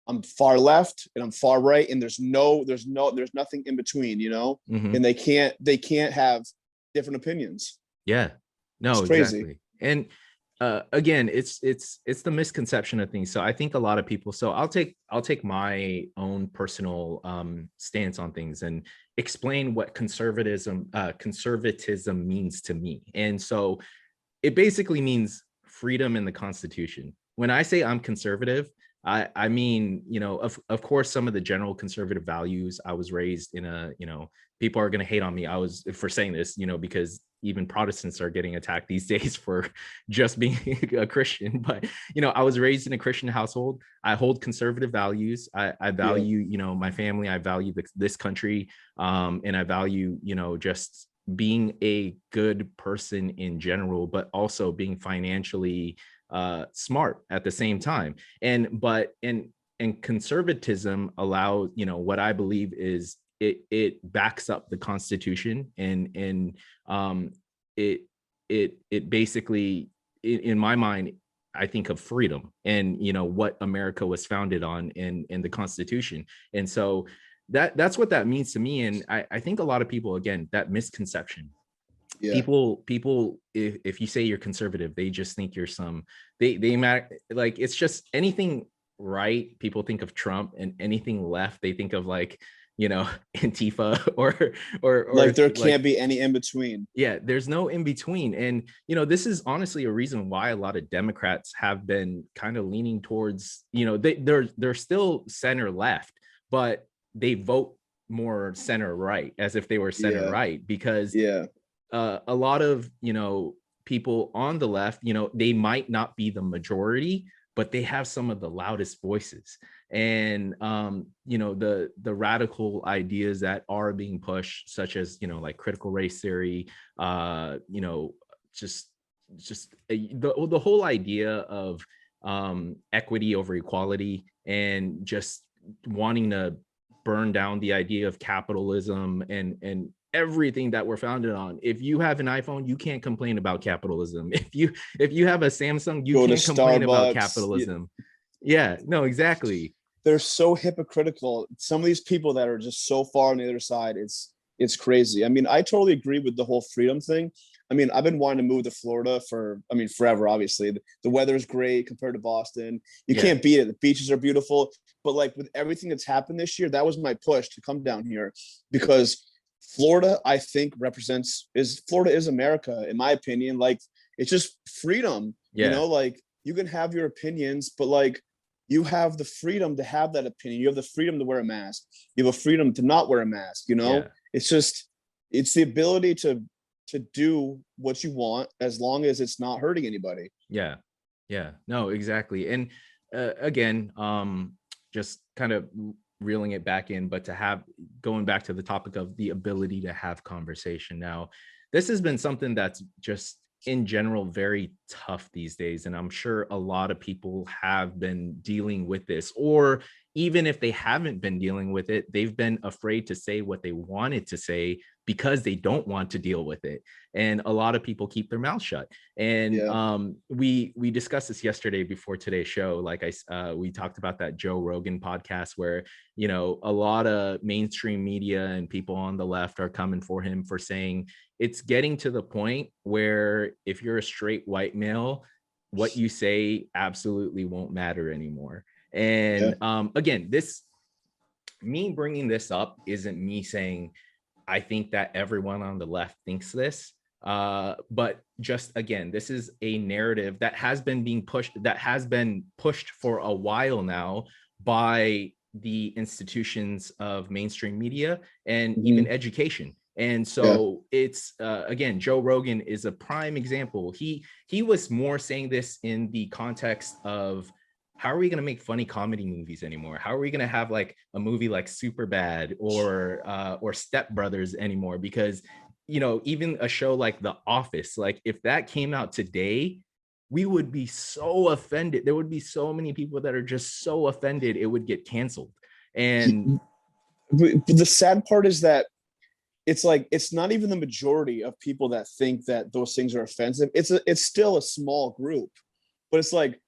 I'm far left and I'm far right, and there's nothing in between, Mm-hmm. and they can't have different opinions. Yeah, no, It's crazy. exactly. And again, it's the misconception of things. So I think a lot of people, so I'll take my own personal stance on things and explain what conservatism means to me. And so it basically means freedom in the Constitution. When I say I'm conservative, I mean, of course, some of the general conservative values. I was raised in people are going to hate on me for saying this, because even Protestants are getting attacked these days for just being a Christian. But, I was raised in a Christian household. I hold conservative values. I value, my family. I value this country. And I value, just being a good person in general, but also being financially smart at the same time. And conservatism allows, what I believe is it backs up the Constitution, and it basically, in my mind, I think of freedom and what America was founded on in the Constitution. And so that's what that means to me. And I think a lot of people, again, that misconception. Yeah. People, if you say you're conservative, they just think you're they like, it's just anything right. People think of Trump, and anything left, they think of like, Antifa or like there can't be any in between. Yeah, there's no in between. And this is honestly a reason why a lot of Democrats have been kind of leaning towards, they're still center left, but they vote more center right, as if they were center right, because a lot of people on the left, they might not be the majority, but they have some of the loudest voices. And you know, the radical ideas that are being pushed, such as, you know, like critical race theory, you know, the whole idea of equity over equality, and just wanting to burn down the idea of capitalism and everything that we're founded on. If you have an iPhone, you can't complain about capitalism. If you have a Samsung, you Go to can't complain about Starbucks. capitalism. Yeah, no, exactly. They're so hypocritical. Some of these people that are just so far on the other side, it's crazy. I mean, I totally agree with the whole freedom thing. I mean, I've been wanting to move to Florida for, I mean, forever, obviously. The weather's great compared to Boston. You Yeah. can't beat it. The beaches are beautiful. But like with everything that's happened this year, that was my push to come down here, because Florida, I think, Florida is America, in my opinion. Like, it's just freedom, you Yeah. know, like you can have your opinions, but like you have the freedom to have that opinion. You have the freedom to wear a mask. You have a freedom to not wear a mask, you know? Yeah. It's the ability to do what you want as long as it's not hurting anybody. Yeah. Yeah. No, exactly. And again, just kind of reeling it back in, but going back to the topic of the ability to have conversation. Now, this has been something that's just in general very tough these days, and I'm sure a lot of people have been dealing with this, or even if they haven't been dealing with it, they've been afraid to say what they wanted to say because they don't want to deal with it. And a lot of people keep their mouth shut. And we discussed this yesterday before today's show. Like we talked about that Joe Rogan podcast where, you know, a lot of mainstream media and people on the left are coming for him for saying it's getting to the point where if you're a straight white male, what you say absolutely won't matter anymore. And again, me bringing this up isn't me saying I think that everyone on the left thinks this, but just again, this is a narrative that has been pushed for a while now by the institutions of mainstream media and even education. And so it's again, Joe Rogan is a prime example. He was more saying this in the context of, how are we going to make funny comedy movies anymore? How are we going to have like a movie like Superbad or Step Brothers anymore? Because, you know, even a show like The Office, like if that came out today, we would be so offended. There would be so many people that are just so offended it would get canceled. And the sad part is that it's like, it's not even the majority of people that think that those things are offensive. It's still a small group, but it's like,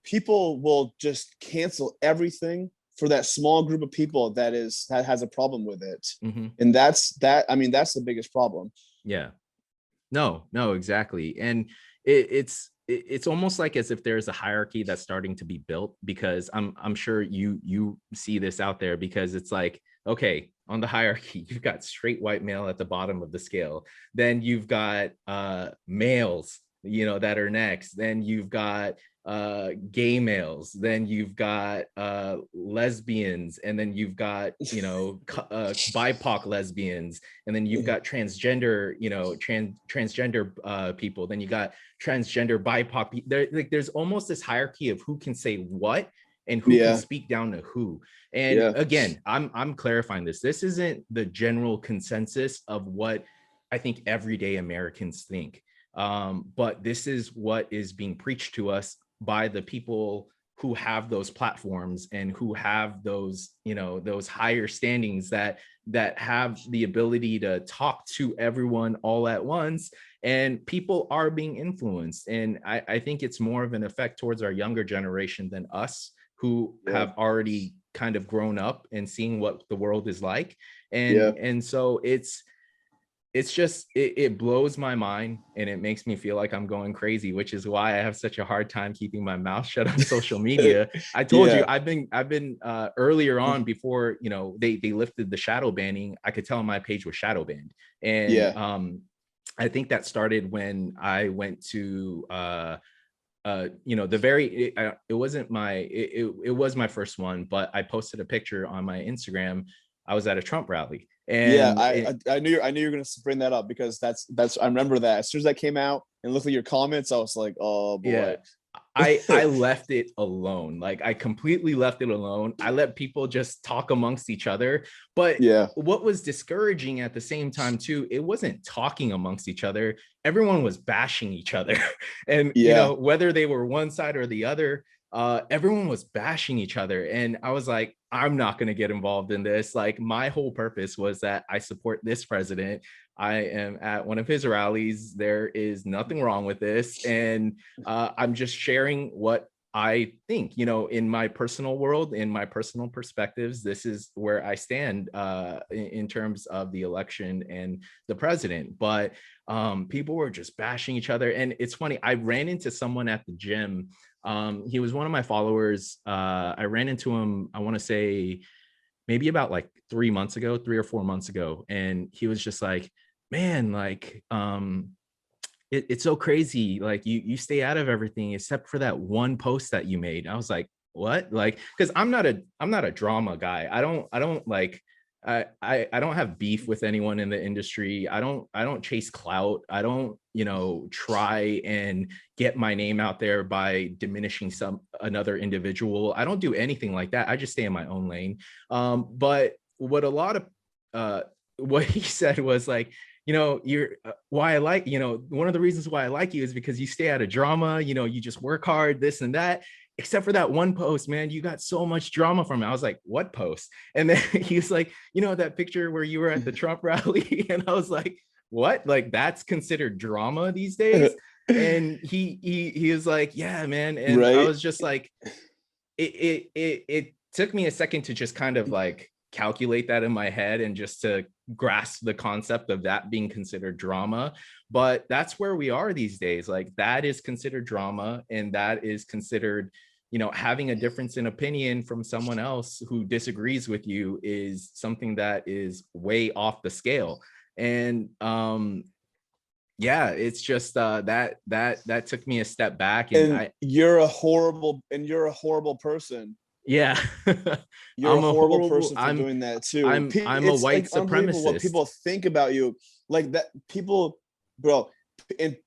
people will just cancel everything for that small group of people that has a problem with it. And that's the biggest problem. Yeah, no, exactly. And it's almost like as if there's a hierarchy that's starting to be built, because I'm sure you see this out there, because it's like, okay, on the hierarchy, you've got straight white male at the bottom of the scale. Then you've got males, you know, that are next. Then you've got gay males, then you've got lesbians, and then you've got, you know, BIPOC lesbians, and then you've got transgender, you know, transgender people, then you got transgender BIPOC. There's almost this hierarchy of who can say what and who can speak down to who. And again, I'm clarifying this isn't the general consensus of what I think everyday Americans think. But this is what is being preached to us by the people who have those platforms and who have those, you know, those higher standings that have the ability to talk to everyone all at once. And people are being influenced. And I think it's more of an effect towards our younger generation than us, who have already kind of grown up and seeing what the world is like. And so it's just, it blows my mind, and it makes me feel like I'm going crazy, which is why I have such a hard time keeping my mouth shut on social media. I told you, I've been earlier on, before, you know, they lifted the shadow banning, I could tell my page was shadow banned. And I think that started when I went to you know, it wasn't it was my first one, but I posted a picture on my Instagram. I was at a Trump rally. And I knew you were going to bring that up, because that's I remember that as soon as that came out and looked at your comments, I was like, oh boy. I left it alone. Like I completely left it alone. I let people just talk amongst each other. But Yeah. what was discouraging at the same time too, it wasn't talking amongst each other. Everyone was bashing each other. And Yeah. whether they were one side or the other, everyone was bashing each other. And I was like, I'm not going to get involved in this. Like my whole purpose was that I support this president. I am at one of his rallies. There is nothing wrong with this. And I'm just sharing what I think, in my personal world, in my personal perspectives, this is where I stand in terms of the election and the president. But people were just bashing each other. And it's funny, I ran into someone at the gym. He was one of my followers. I ran into him, I want to say maybe about like 3 or 4 months ago. And he was just like, man, like, it's so crazy. Like you stay out of everything except for that one post that you made. I was like, what? Like, because I'm not a drama guy. I don't like I don't have beef with anyone in the industry. I don't chase clout. I don't, try and get my name out there by diminishing another individual. I don't do anything like that. I just stay in my own lane. But what a lot of what he said was like, you're why I like, one of the reasons why I like you is because you stay out of drama, you just work hard, this and that. Except for that one post, man, you got so much drama from it. I was like, what post? And then he's like, that picture where you were at the Trump rally. And I was like, what? Like that's considered drama these days? And he was like, yeah, man. And I Right. was just like, it took me a second to just kind of like calculate that in my head and just to grasp the concept of that being considered drama. But that's where we are these days. Like that is considered drama, and that is considered, having a difference in opinion from someone else who disagrees with you is something that is way off the scale. And yeah, it's just that took me a step back. And you're a horrible person. yeah. You're a I'm a horrible horrible person for I'm doing that too. I'm a It's white like unbelievable what supremacist. people think about you. Like that people, bro, and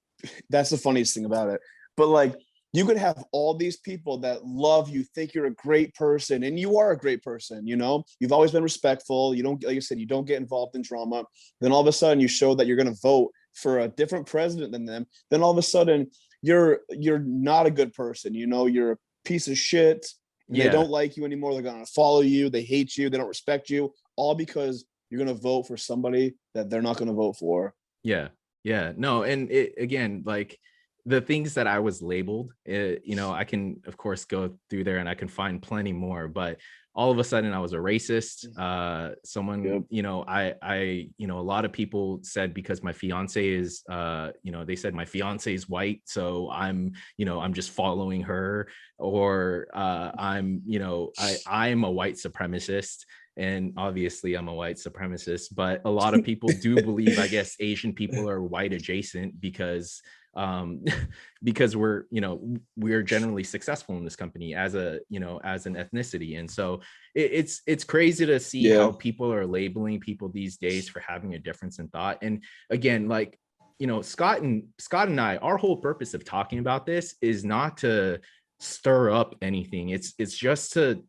that's the funniest thing about it. But like you could have all these people that love you, think you're a great person, and you are a great person, You've always been respectful. You don't, like you said, you don't get involved in drama. Then all of a sudden you show that you're gonna vote for a different president than them. Then all of a sudden you're not a good person, you're a piece of shit. And they Yeah. don't like you anymore. They're going to follow you. They hate you. They don't respect you, all because you're going to vote for somebody that they're not going to vote for. Yeah. Yeah. No. And it, again, like the things that I was labeled, I can, of course, go through there and I can find plenty more, but all of a sudden I was a racist. Someone, Yep. a lot of people said because my fiance is, they said my fiance is white. So I'm just following her, or I'm a white supremacist. And obviously I'm a white supremacist, but a lot of people do believe, I guess, Asian people are white adjacent because because we're generally successful in this company as an ethnicity. And so it's crazy to see how people are labeling people these days for having a difference in thought. And again, like, Scott and I, our whole purpose of talking about this is not to stir up anything. It's just to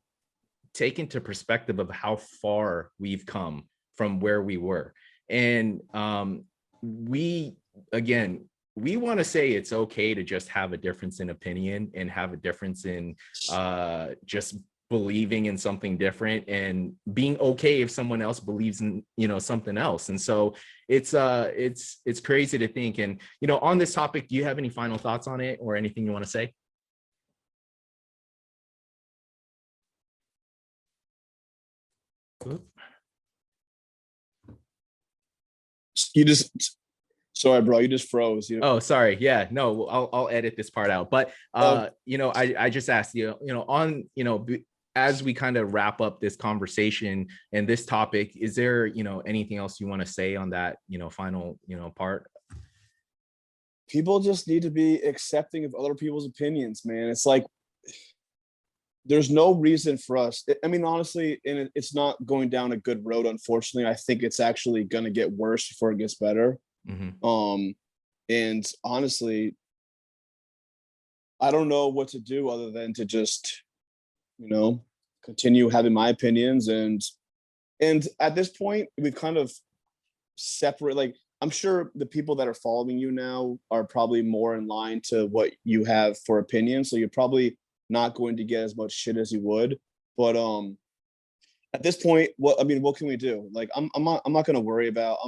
take into perspective of how far we've come from where we were. And we want to say it's okay to just have a difference in opinion and have a difference in just believing in something different, and being okay if someone else believes in something else. And so it's crazy to think. And on this topic, do you have any final thoughts on it or anything you want to say? You just, sorry, bro, you just froze. Oh, sorry. Yeah, no, I'll edit this part out. But I just asked on as we kind of wrap up this conversation and this topic, is there anything else you want to say on that final part? People just need to be accepting of other people's opinions, man. It's like there's no reason for us. I mean, honestly, and it's not going down a good road. Unfortunately, I think it's actually going to get worse before it gets better. Mm-hmm. And honestly, I don't know what to do other than to just, you know, continue having my opinions. And at this point, we've kind of separate, like, I'm sure the people that are following you now are probably more in line to what you have for opinions. So you're probably not going to get as much shit as you would. But at this point, what can we do? Like, I'm not going to worry about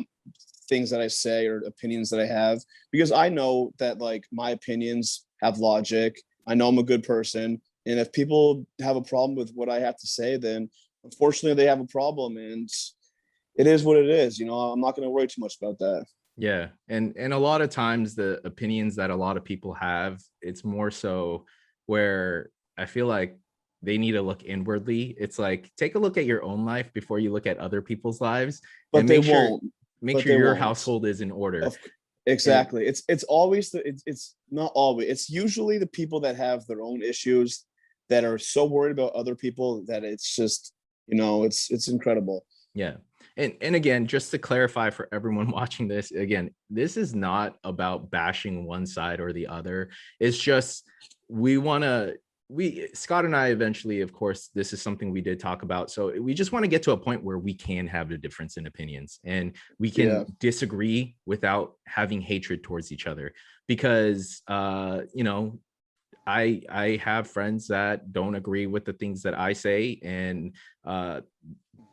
things that I say or opinions that I have, because I know that, like, my opinions have logic. I know I'm a good person, and if people have a problem with what I have to say, then unfortunately they have a problem, and it is what it is. I'm not going to worry too much about that. Yeah. And a lot of times the opinions that a lot of people have, it's more so where I feel like they need to look inwardly. It's like, take a look at your own life before you look at other people's lives, But and they make sure won't. make But sure they your won't. household is in order. Of And Exactly. It's always it's not always. It's usually the people that have their own issues that are so worried about other people that it's just, it's incredible. yeah. And again, just to clarify for everyone watching this, again, this is not about bashing one side or the other. It's just we want to Scott and I eventually, of course, this is something we did talk about. So we just want to get to a point where we can have a difference in opinions and we Yeah. can disagree without having hatred towards each other. Because I have friends that don't agree with the things that I say, and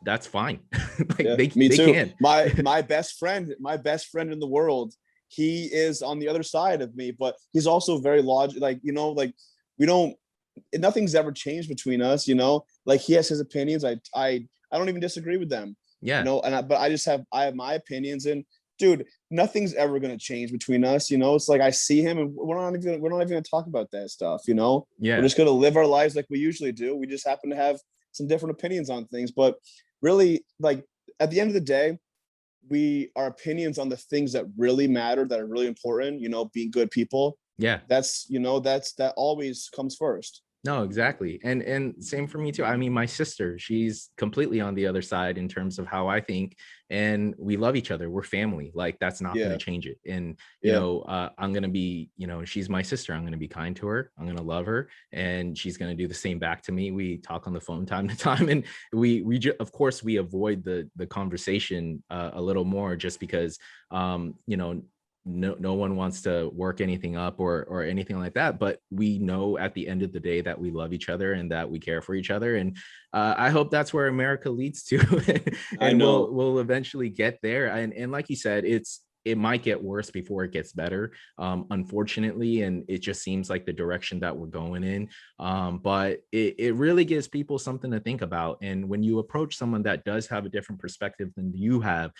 that's fine. Like Yeah, me they too. can. My best friend in the world, he is on the other side of me, but he's also very logical. Like we don't. Nothing's ever changed between us. Like, he has his opinions. I don't even disagree with them. Yeah. But I have my opinions, and dude, nothing's ever gonna change between us. It's like I see him, and we're not even gonna talk about that stuff. We're Yeah. just gonna live our lives like we usually do. We just happen to have some different opinions on things, but really, like, at the end of the day, our opinions on the things that really matter, that are really important, being good people, Yeah. that always comes first. No, exactly. And same for me too. I mean, my sister, she's completely on the other side in terms of how I think, and we love each other. We're family. Like, that's not going Yeah. to change it. And Yeah. I'm going to be, she's my sister. I'm going to be kind to her. I'm going to love her, and she's going to do the same back to me. We talk on the phone time to time, and of course we avoid the conversation a little more, just because no one wants to work anything up or anything like that, but we know at the end of the day that we love each other and that we care for each other. And I hope that's where America leads to. I And know. we'll eventually get there. And like you said, it might get worse before it gets better, unfortunately, and it just seems like the direction that we're going in. But it really gives people something to think about, and when you approach someone that does have a different perspective than you have,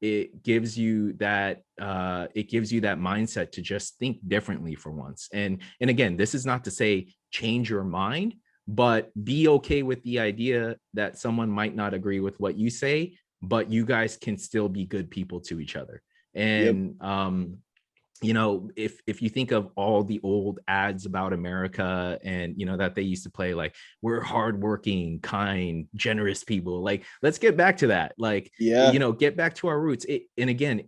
it gives you that mindset to just think differently for once. And again, this is not to say change your mind, but be okay with the idea that someone might not agree with what you say, but you guys can still be good people to each other. Yep. And if you think of all the old ads about America, and that they used to play, like, we're hardworking, kind, generous people, like, let's get back to that. Like, Yeah. get back to our roots. And again,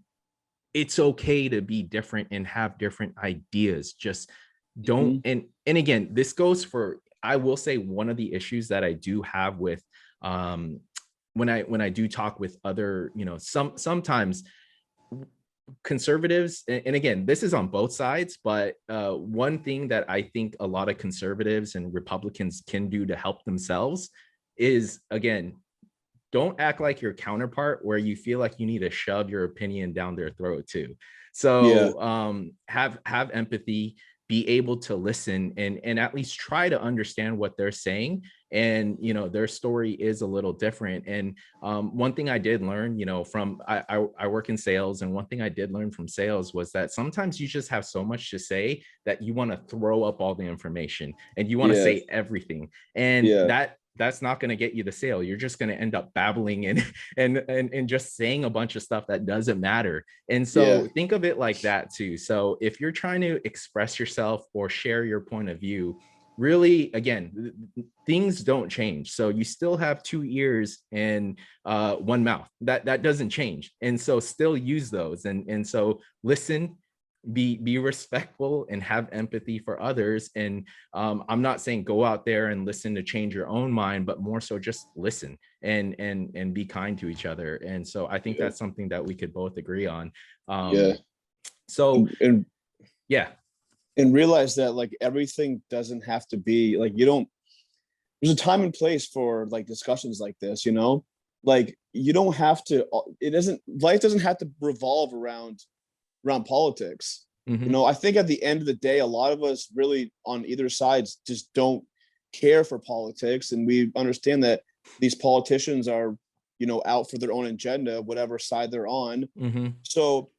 it's okay to be different and have different ideas. Just don't. Mhm. And again, this goes for, I will say, one of the issues that I do have with when I do talk with other, sometimes conservatives, and again, this is on both sides, but one thing that I think a lot of conservatives and Republicans can do to help themselves is, again, don't act like your counterpart where you feel like you need to shove your opinion down their throat too. Yeah. So have empathy, be able to listen, and at least try to understand what they're saying. And their story is a little different. And one thing I did learn, from I work in sales, and one thing I did learn from sales was that sometimes you just have so much to say that you want to throw up all the information and you want to Yeah. say everything, and Yeah. that's not going to get you the sale. You're just going to end up babbling and just saying a bunch of stuff that doesn't matter. And Yeah. so think of it like that too. So if you're trying to express yourself or share your point of view, really, again, things don't change. So you still have two ears and one mouth. That doesn't change. And so still use those. And so listen, be respectful and have empathy for others. And I'm not saying go out there and listen to change your own mind, but more so just listen and be kind to each other. And so I think that's something that we could both agree on. Yeah. So And yeah. and realize that like everything doesn't have to be like, you don't, there's a time and place for like discussions like this, you know, like you don't have to, it doesn't, life doesn't have to revolve around politics. You Mhm. know, I think at the end of the day, a lot of us really on either sides just don't care for politics. And we understand that these politicians are, you know, out for their own agenda, whatever side they're on. Mhm. So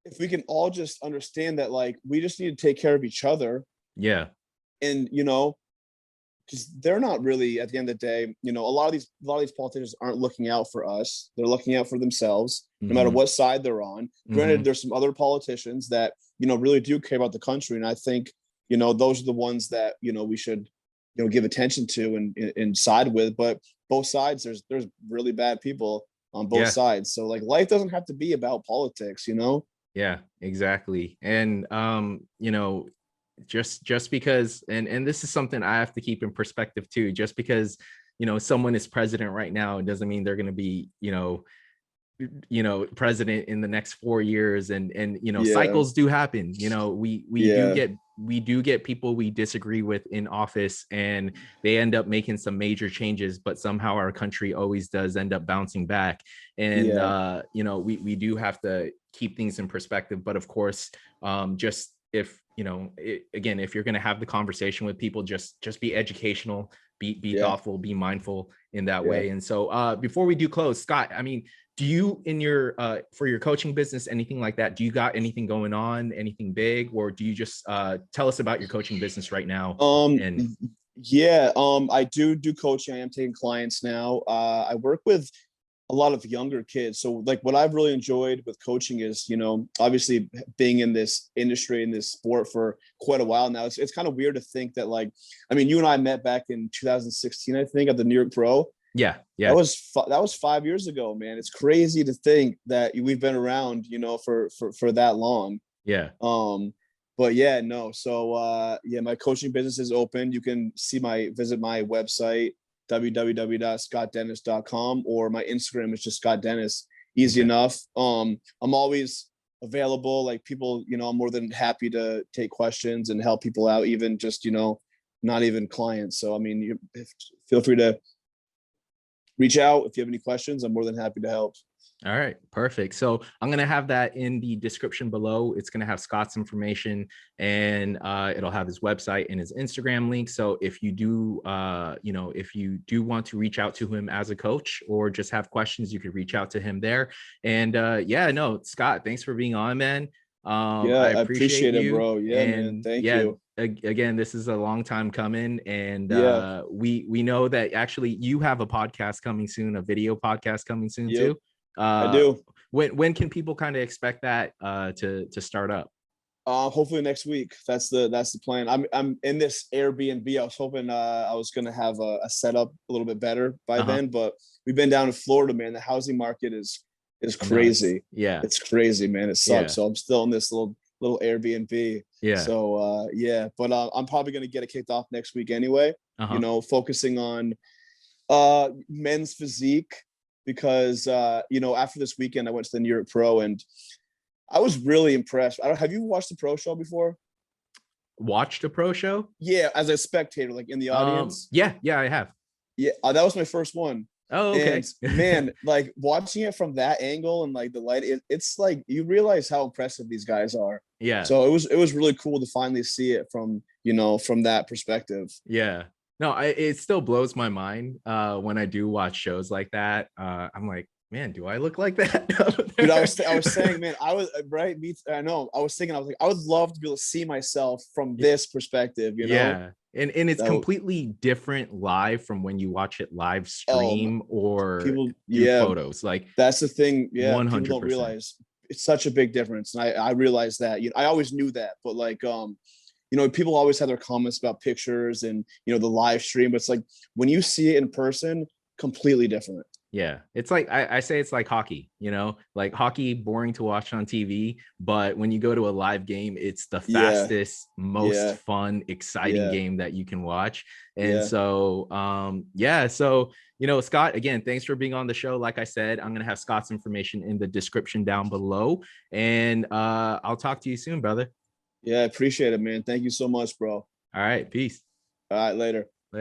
if we can all just understand that, like, we just need to take care of each other Yeah. and, you know, because they're not really at the end of the day, you know, a lot of these politicians aren't looking out for us. They're looking out for themselves, no matter Mhm. what side they're on. Granted, Mhm. there's some other politicians that, you know, really do care about the country. And I think, you know, those are the ones that, you know, we should, you know, give attention to and side with. But both sides, there's really bad people on both Yeah. sides. So like life doesn't have to be about politics, you know? Yeah, exactly. And you know, just because, and this is something I have to keep in perspective too, just because, you know, someone is president right now, it doesn't mean they're going to be, you know, president in the next 4 years. And you know, Yeah. cycles do happen. You know, we do Yeah. get people we disagree with in office, and they end up making some major changes, but somehow our country always does end up bouncing back. And Yeah. you know, we do have to keep things in perspective. But of course, just if you know again, if you're going to have the conversation with people, just be educational, be Yeah. thoughtful, be mindful in that Yeah. way. And so before we do close, Scott, I mean, do you in your for your coaching business, anything like that, do you got anything going on, anything big, or do you just tell us about your coaching business right now? Um, And yeah, I do coaching. I am taking clients now. I work with a lot of younger kids. So like what I've really enjoyed with coaching is, you know, obviously being in this industry, in this sport for quite a while now, it's kind of weird to think that like, I mean, you and I met back in 2016, I think, at the New York Pro. yeah, That yeah, was 5 years ago, man. It's crazy to think that we've been around, you know, for that long. yeah. Um, but yeah, no. So yeah, my coaching business is open. You can visit my website, www.scottdennis.com, or my Instagram is just Scott Dennis. Easy Okay. enough. I'm always available. Like people, you know, I'm more than happy to take questions and help people out, even just, you know, not even clients. So I mean, feel free to reach out if you have any questions. I'm more than happy to help. All right, perfect. So I'm gonna have that in the description below. It's gonna have Scott's information, and it'll have his website and his Instagram link. So if you do, you know, if you do want to reach out to him as a coach or just have questions, you could reach out to him there. And yeah, no, Scott, thanks for being on, man. Yeah, I I appreciate appreciate it, you. bro. Yeah, man. And Thank yeah, you. again, this is a long time coming, and Yeah. we know that actually you have a podcast coming soon, a video podcast coming soon Yep. too. I Uh, do. when can people kind of expect that to start up? Hopefully next week. That's the plan. I'm in this Airbnb. I was hoping I was gonna have a setup a little bit better by Uh-huh. then, but we've been down in Florida, man. The housing market is Nuts. crazy. Yeah. It's crazy, man. It sucks. Yeah. So I'm still in this little Airbnb. Yeah. So yeah, but I'm probably gonna get it kicked off next week anyway. You Uh-huh. know, focusing on men's physique because you know, after this weekend I went to the New York Pro and I was really impressed. I don't have you watched the pro show before? Watched a pro show? Yeah, as a spectator, like in the audience. Yeah, yeah, I have. Yeah, that was my first one. Oh, okay. And man, like watching it from that angle and like the light, it's like you realize how impressive these guys are. Yeah. So it was really cool to finally see it from, you know, from that perspective. Yeah. No, it still blows my mind when I do watch shows like that. I'm like, man, do I look like that? Dude, I was saying, man, I was right. I know. I was thinking, I was like, I would love to be able to see myself from this perspective. You know, Yeah. And it's that would, completely different live from when you watch it live oh, stream or people, do yeah, photos. Like that's the thing. Yeah, people don't 100%. realize it's such a big difference, and I realized that. You know, I always knew that, but like, you know, people always have their comments about pictures and, you know, the live stream, but it's like when you see it in person, completely different. Yeah, it's like I say it's like hockey, like hockey, boring to watch on TV, but when you go to a live game, it's the Yeah, fastest, most yeah, fun, exciting yeah, game that you can watch. And yeah. so yeah, so Scott, again, thanks for being on the show. Like I said, I'm gonna have Scott's information in the description down below, and I'll talk to you soon, brother. Yeah, I appreciate it, man. Thank you so much, bro. All right, peace. All right, later.